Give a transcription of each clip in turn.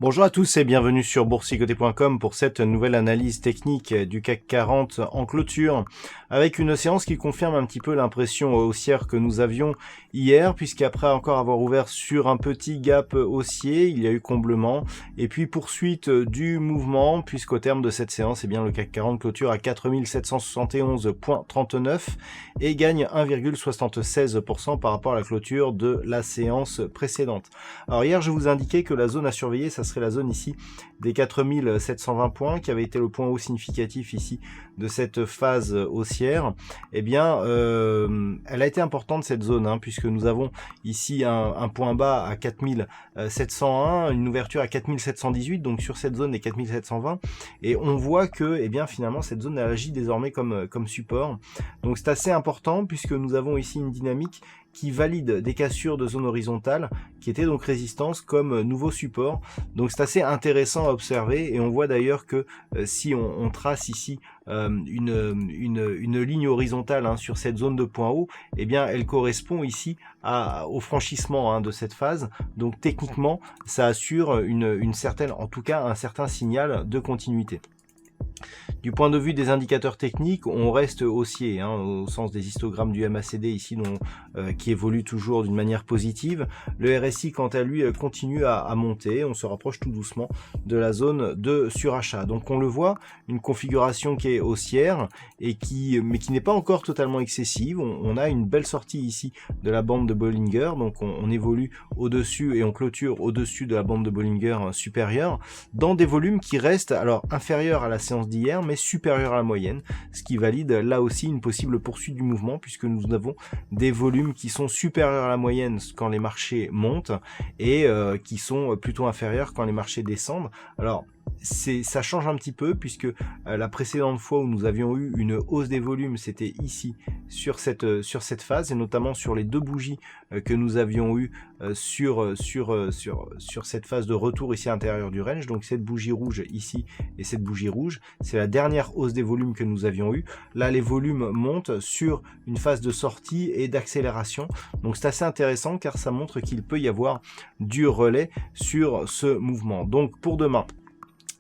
Bonjour à tous et bienvenue sur boursicoté.com pour cette nouvelle analyse technique du CAC 40 en clôture avec une séance qui confirme un petit peu l'impression haussière que nous avions hier, puisqu'après encore avoir ouvert sur un petit gap haussier, il y a eu comblement et puis poursuite du mouvement, puisqu'au terme de cette séance, eh bien, le CAC 40 clôture à 4771,39 et gagne 1,76% par rapport à la clôture de la séance précédente. Alors hier, je vous indiquais que la zone à surveiller, ça serait la zone ici des 4720 points qui avait été le point haut significatif ici de cette phase haussière. Eh bien elle a été importante cette zone, puisque nous avons ici un point bas à 4701, une ouverture à 4718, donc sur cette zone des 4720, et on voit que finalement cette zone elle agit désormais comme support. Donc c'est assez important puisque nous avons ici une dynamique qui valide des cassures de zone horizontale qui étaient donc résistance comme nouveau support. Donc c'est assez intéressant à observer, et on voit d'ailleurs que si on trace ici une ligne horizontale sur cette zone de point haut, elle correspond ici au franchissement de cette phase. Donc techniquement ça assure une certaine, en tout cas un certain signal de continuité. Du point de vue des indicateurs techniques, on reste haussier, au sens des histogrammes du MACD ici, qui évolue toujours d'une manière positive. Le RSI, quant à lui, continue à monter. On se rapproche tout doucement de la zone de surachat. Donc on le voit, une configuration qui est haussière mais qui n'est pas encore totalement excessive. On a une belle sortie ici de la bande de Bollinger. Donc on évolue au-dessus et on clôture au-dessus de la bande de Bollinger supérieure, dans des volumes qui restent alors inférieurs à la séance d'hier, mais supérieur à la moyenne, ce qui valide là aussi une possible poursuite du mouvement, puisque nous avons des volumes qui sont supérieurs à la moyenne quand les marchés montent et qui sont plutôt inférieurs quand les marchés descendent. Alors ça change un petit peu, puisque la précédente fois où nous avions eu une hausse des volumes, c'était ici sur cette phase, et notamment sur les deux bougies que nous avions eu sur cette phase de retour ici à l'intérieur du range. Donc cette bougie rouge ici et cette bougie rouge, c'est la dernière hausse des volumes que nous avions eu. Là les volumes montent sur une phase de sortie et d'accélération, donc c'est assez intéressant car ça montre qu'il peut y avoir du relais sur ce mouvement. Donc pour demain,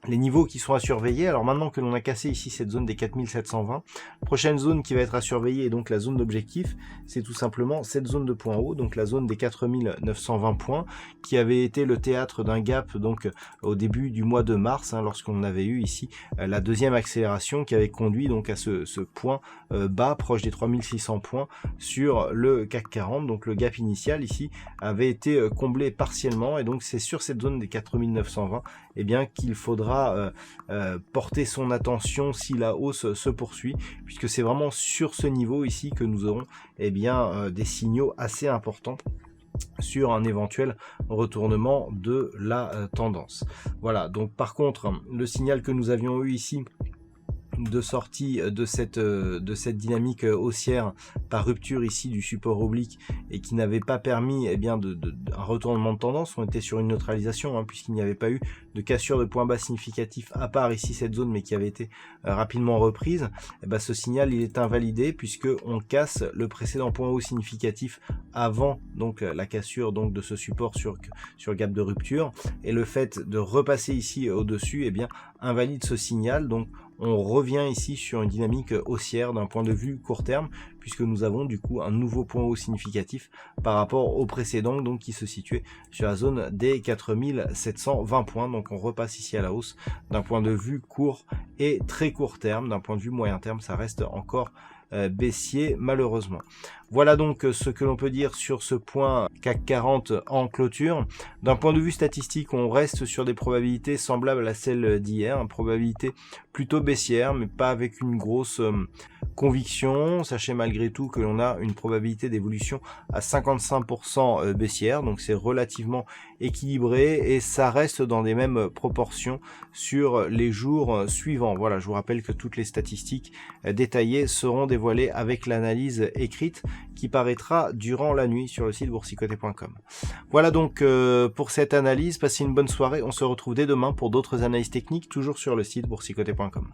les niveaux qui sont à surveiller, alors maintenant que l'on a cassé ici cette zone des 4720, prochaine zone qui va être à surveiller, et donc la zone d'objectif, c'est tout simplement cette zone de point haut, donc la zone des 4920 points, qui avait été le théâtre d'un gap donc au début du mois de mars, lorsqu'on avait eu ici la deuxième accélération qui avait conduit donc à ce point bas, proche des 3600 points sur le CAC 40. Donc le gap initial ici avait été comblé partiellement, et donc c'est sur cette zone des 4920 qu'il faudra porter son attention si la hausse se poursuit, puisque c'est vraiment sur ce niveau ici que nous aurons des signaux assez importants sur un éventuel retournement de la tendance. Voilà, donc par contre le signal que nous avions eu ici de sortie de cette dynamique haussière par rupture ici du support oblique, et qui n'avait pas permis un retournement de tendance, on était sur une neutralisation, puisqu'il n'y avait pas eu de cassure de point bas significatif à part ici cette zone, mais qui avait été rapidement reprise. Ce signal il est invalidé, puisque on casse le précédent point haut significatif avant donc la cassure donc de ce support sur gap de rupture, et le fait de repasser ici au dessus invalide ce signal. Donc on revient ici sur une dynamique haussière d'un point de vue court terme, puisque nous avons du coup un nouveau point haut significatif par rapport au précédent, donc qui se situait sur la zone des 4720 points. Donc on repasse ici à la hausse d'un point de vue court et très court terme. D'un point de vue moyen terme, ça reste encore baissier malheureusement. Voilà donc ce que l'on peut dire sur ce point CAC 40 en clôture. D'un point de vue statistique, on reste sur des probabilités semblables à celles d'hier, une probabilité plutôt baissière, mais pas avec une grosse conviction. Sachez malgré tout que l'on a une probabilité d'évolution à 55% baissière, donc c'est relativement équilibré et ça reste dans des mêmes proportions sur les jours suivants. Voilà, je vous rappelle que toutes les statistiques détaillées seront dévoilées avec l'analyse écrite qui paraîtra durant la nuit sur le site boursicoté.com. Voilà donc pour cette analyse, passez une bonne soirée, on se retrouve dès demain pour d'autres analyses techniques, toujours sur le site boursicoté.com.